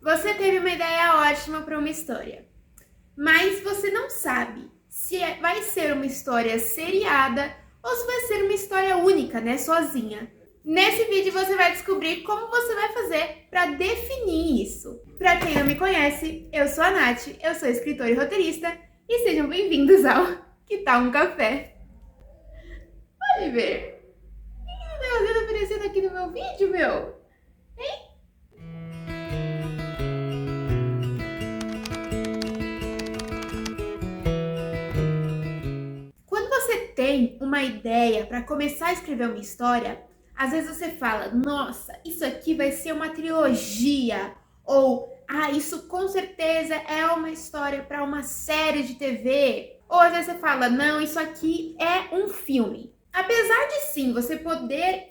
Você teve uma ideia ótima para uma história, mas você não sabe se vai ser uma história seriada ou se vai ser uma história única, né, sozinha. Nesse vídeo você vai descobrir como você vai fazer para definir isso. Para quem não me conhece, eu sou a Nath, eu sou escritora e roteirista e sejam bem-vindos ao Que Tal um Café? Oliver, o que tá fazendo aparecendo aqui no meu vídeo, meu? Hein? Quando você tem uma ideia para começar a escrever uma história, às vezes você fala, nossa, isso aqui vai ser uma trilogia, ou isso com certeza é uma história para uma série de TV, ou às vezes você fala, não, isso aqui é um filme. Apesar de sim você poder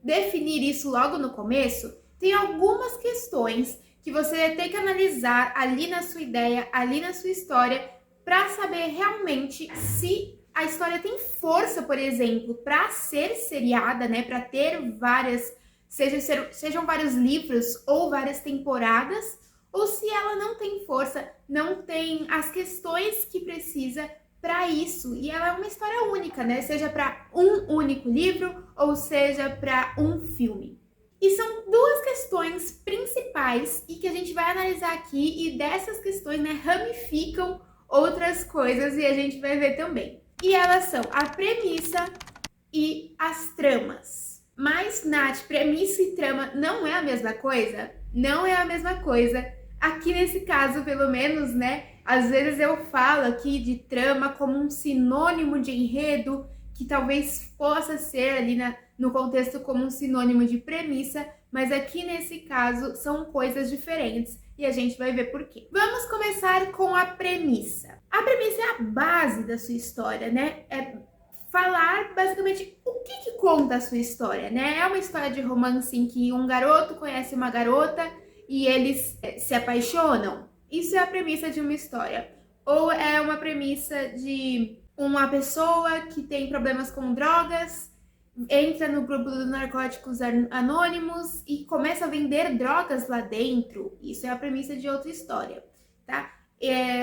definir isso logo no começo, tem algumas questões que você tem que analisar ali na sua ideia, ali na sua história, para saber realmente se a história tem força, por exemplo, para ser seriada, né? Para ter várias, sejam vários livros ou várias temporadas, ou se ela não tem força, não tem as questões que precisa para isso. E ela é uma história única, né? Seja para um único livro ou seja para um filme. E são duas questões principais e que a gente vai analisar aqui, e dessas questões, né, ramificam outras coisas e a gente vai ver também. E elas são a premissa e as tramas. Mas, Nath, premissa e trama não é a mesma coisa? Não é a mesma coisa. Aqui nesse caso, pelo menos, né? Às vezes eu falo aqui de trama como um sinônimo de enredo, que talvez possa ser ali no contexto como um sinônimo de premissa, mas aqui nesse caso são coisas diferentes e a gente vai ver por quê. Vamos começar com a premissa. A premissa é a base da sua história, né? É falar basicamente o que conta a sua história, né? É uma história de romance em que um garoto conhece uma garota e eles se apaixonam. Isso é a premissa de uma história. Ou é uma premissa de uma pessoa que tem problemas com drogas, entra no grupo dos narcóticos anônimos e começa a vender drogas lá dentro. Isso é a premissa de outra história, tá?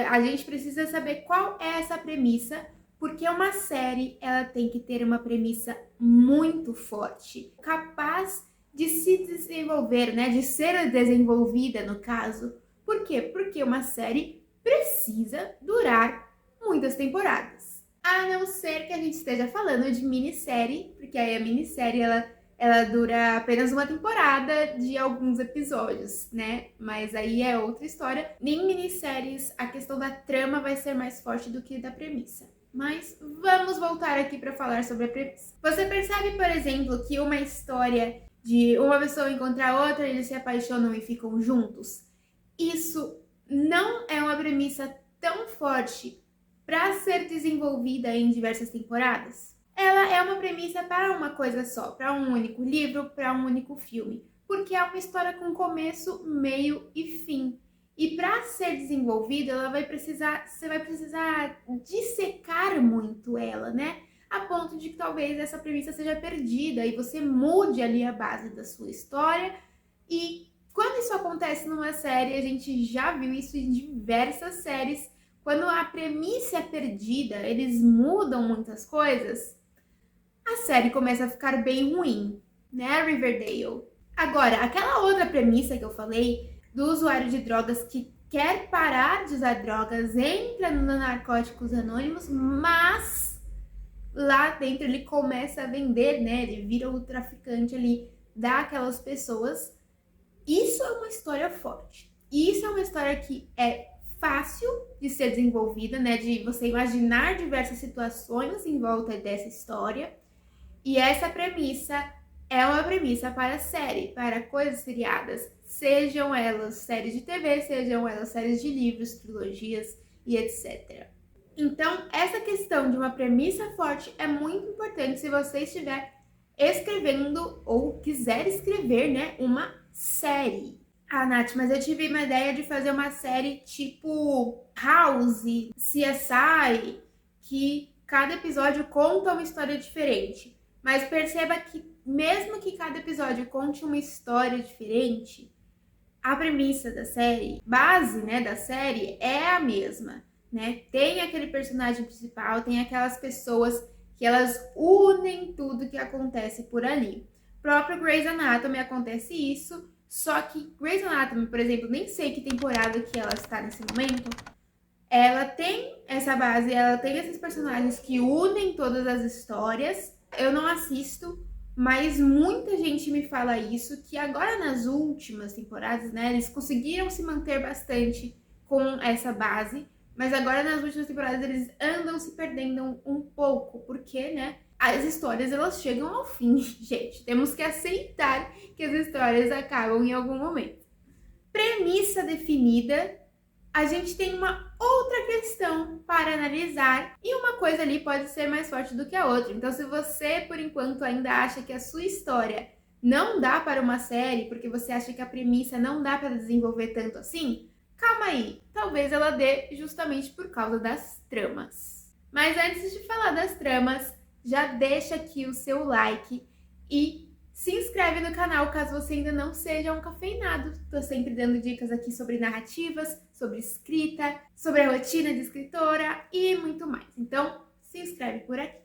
A gente precisa saber qual é essa premissa, porque uma série ela tem que ter uma premissa muito forte, capaz de se desenvolver, né? De ser desenvolvida, no caso. Por quê? Porque uma série precisa durar muitas temporadas. A não ser que a gente esteja falando de minissérie, porque aí a minissérie ela dura apenas uma temporada de alguns episódios, né? Mas aí é outra história. Em minisséries, a questão da trama vai ser mais forte do que da premissa. Mas vamos voltar aqui para falar sobre a premissa. Você percebe, por exemplo, que uma história de uma pessoa encontrar outra, eles se apaixonam e ficam juntos? Isso não é uma premissa tão forte para ser desenvolvida em diversas temporadas. Ela é uma premissa para uma coisa só, para um único livro, para um único filme, porque é uma história com começo, meio e fim. E para ser desenvolvida, você vai precisar dissecar muito ela, né? A ponto de que talvez essa premissa seja perdida e você mude ali a base da sua história. E quando isso acontece numa série, a gente já viu isso em diversas séries. Quando a premissa é perdida, eles mudam muitas coisas, a série começa a ficar bem ruim, né, Riverdale? Agora, aquela outra premissa que eu falei, do usuário de drogas que quer parar de usar drogas, entra no Narcóticos Anônimos, mas lá dentro ele começa a vender, né, ele vira o traficante ali daquelas pessoas. Isso é uma história forte. Isso é uma história que é fácil de ser desenvolvida, né? De você imaginar diversas situações em volta dessa história. E essa premissa é uma premissa para série, para coisas seriadas. Sejam elas séries de TV, sejam elas séries de livros, trilogias e etc. Então, essa questão de uma premissa forte é muito importante se você estiver escrevendo ou quiser escrever, né, uma série. Ah, Nath, mas eu tive uma ideia de fazer uma série tipo House, CSI, que cada episódio conta uma história diferente. Mas perceba que mesmo que cada episódio conte uma história diferente, a premissa da série, base, né, da série é a mesma, né? Tem aquele personagem principal, tem aquelas pessoas que elas unem tudo que acontece por ali. Próprio Grey's Anatomy acontece isso, só que Grey's Anatomy, por exemplo, nem sei que temporada que ela está nesse momento, ela tem essa base, ela tem esses personagens que unem todas as histórias. Eu não assisto, mas muita gente me fala isso, que agora nas últimas temporadas, né, eles conseguiram se manter bastante com essa base, mas agora nas últimas temporadas eles andam se perdendo um pouco, porque, né, as histórias elas chegam ao fim, gente. Temos que aceitar que as histórias acabam em algum momento. Premissa definida, a gente tem uma outra questão para analisar e uma coisa ali pode ser mais forte do que a outra. Então, se você, por enquanto, ainda acha que a sua história não dá para uma série, porque você acha que a premissa não dá para desenvolver tanto assim, calma aí, talvez ela dê justamente por causa das tramas. Mas antes de falar das tramas, já deixa aqui o seu like e se inscreve no canal caso você ainda não seja um cafeinado. Tô sempre dando dicas aqui sobre narrativas, sobre escrita, sobre a rotina de escritora e muito mais. Então, se inscreve por aqui.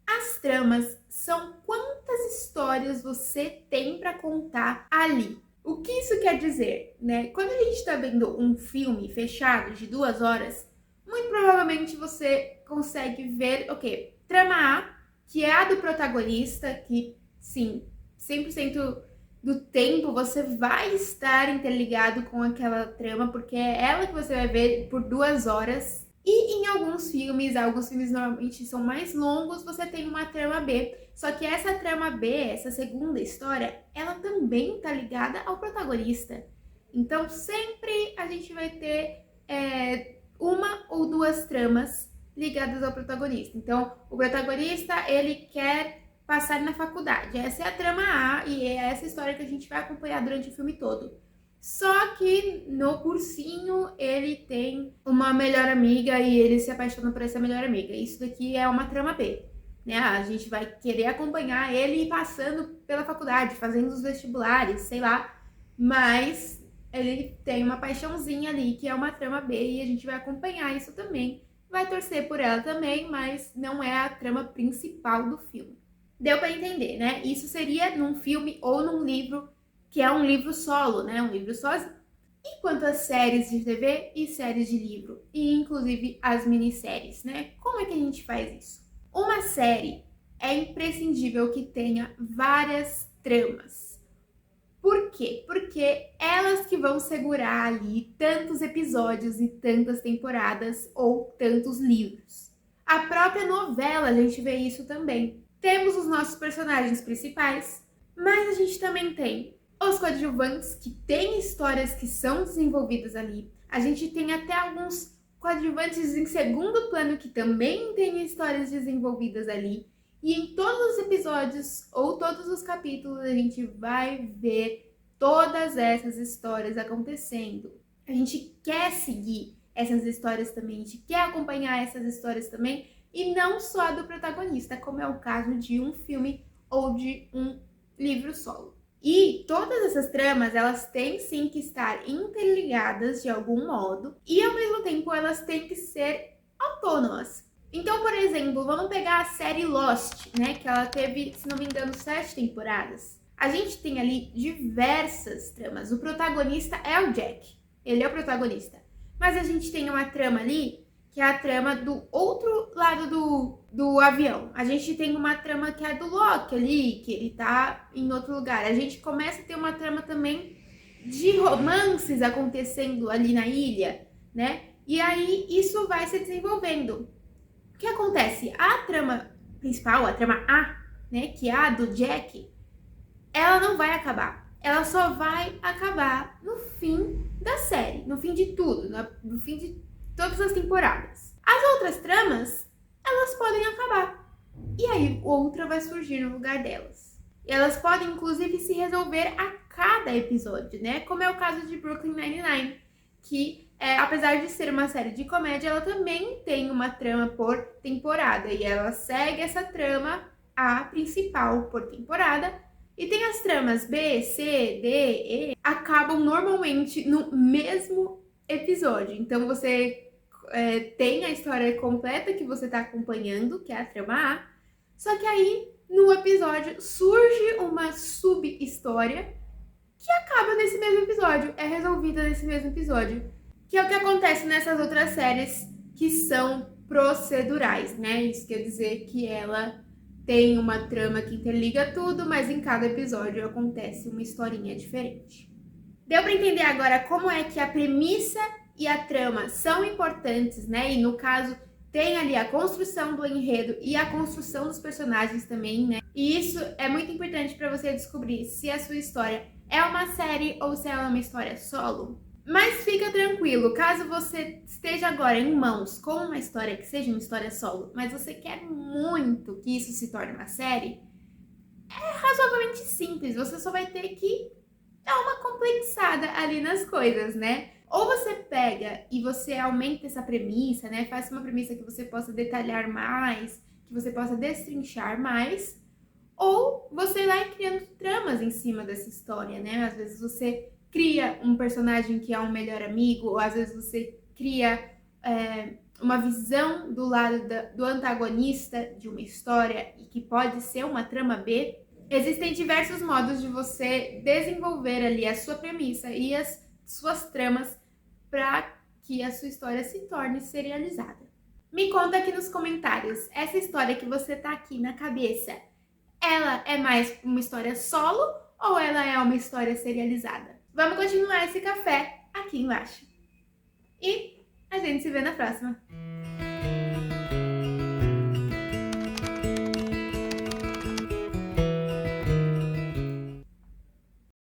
As tramas são quantas histórias você tem para contar ali. O que isso quer dizer, né? Quando a gente está vendo um filme fechado de 2 horas, muito provavelmente você consegue ver, trama A, que é a do protagonista, que sim, 100% do tempo você vai estar interligado com aquela trama, porque é ela que você vai ver por 2 horas. E em alguns filmes normalmente são mais longos, você tem uma trama B. Só que essa trama B, essa segunda história, ela também tá ligada ao protagonista. Então sempre a gente vai ter uma ou 2 tramas ligadas ao protagonista. Então o protagonista, ele quer passar na faculdade. Essa é a trama A e é essa história que a gente vai acompanhar durante o filme todo. Só que no cursinho ele tem uma melhor amiga e ele se apaixona por essa melhor amiga. Isso daqui é uma trama B, né? A gente vai querer acompanhar ele passando pela faculdade, fazendo os vestibulares, sei lá. Mas ele tem uma paixãozinha ali que é uma trama B e a gente vai acompanhar isso também. Vai torcer por ela também, mas não é a trama principal do filme. Deu para entender, né? Isso seria num filme ou num livro, que é um livro solo, né? Um livro sozinho. E quanto às séries de TV e séries de livro, e inclusive as minisséries, né? Como é que a gente faz isso? Uma série é imprescindível que tenha várias tramas. Por quê? Porque elas que vão segurar ali tantos episódios e tantas temporadas ou tantos livros. A própria novela, a gente vê isso também. Temos os nossos personagens principais, mas a gente também tem os coadjuvantes, que têm histórias que são desenvolvidas ali. A gente tem até alguns coadjuvantes em segundo plano que também têm histórias desenvolvidas ali. E em todos os episódios ou todos os capítulos a gente vai ver todas essas histórias acontecendo. A gente quer seguir essas histórias também, a gente quer acompanhar essas histórias também, e não só a do protagonista, como é o caso de um filme ou de um livro solo. E todas essas tramas, elas têm sim que estar interligadas de algum modo, e ao mesmo tempo elas têm que ser autônomas. Então, por exemplo, vamos pegar a série Lost, né, que ela teve, se não me engano, 7 temporadas. A gente tem ali diversas tramas. O protagonista é o Jack, ele é o protagonista. Mas a gente tem uma trama ali, que é a trama do outro lado do avião. A gente tem uma trama que é do Loki ali, que ele tá em outro lugar. A gente começa a ter uma trama também de romances acontecendo ali na ilha, né? E aí isso vai se desenvolvendo. O que acontece? A trama principal, a trama A, né, que é a do Jack, ela não vai acabar. Ela só vai acabar no fim da série, no fim de tudo, no fim de todas as temporadas. As outras tramas, elas podem acabar. E aí outra vai surgir no lugar delas. E elas podem, inclusive, se resolver a cada episódio, né? Como é o caso de Brooklyn Nine-Nine, que apesar de ser uma série de comédia, ela também tem uma trama por temporada. E ela segue essa trama, a principal por temporada, E tem as tramas B, C, D, E, acabam normalmente no mesmo episódio. Então você tem a história completa que você está acompanhando, que é a trama A, só que aí no episódio surge uma sub-história que acaba nesse mesmo episódio, é resolvida nesse mesmo episódio. Que é o que acontece nessas outras séries que são procedurais, né? Isso quer dizer que ela tem uma trama que interliga tudo, mas em cada episódio acontece uma historinha diferente. Deu para entender agora como é que a premissa e a trama são importantes, né? E no caso tem ali a construção do enredo e a construção dos personagens também, né? E isso é muito importante para você descobrir se a sua história é uma série ou se ela é uma história solo. Mas fica tranquilo, caso você esteja agora em mãos com uma história que seja uma história solo, mas você quer muito que isso se torne uma série, é razoavelmente simples, você só vai ter que dar uma complexada ali nas coisas, né? Ou você pega e você aumenta essa premissa, né? Faça uma premissa que você possa detalhar mais, que você possa destrinchar mais, ou você vai criando tramas em cima dessa história, né? Às vezes você cria um personagem que é um melhor amigo, ou às vezes você cria uma visão do lado do antagonista de uma história e que pode ser uma trama B. Existem diversos modos de você desenvolver ali a sua premissa e as suas tramas para que a sua história se torne serializada. Me conta aqui nos comentários, essa história que você tá aqui na cabeça, ela é mais uma história solo ou ela é uma história serializada? Vamos continuar esse café aqui embaixo. E a gente se vê na próxima.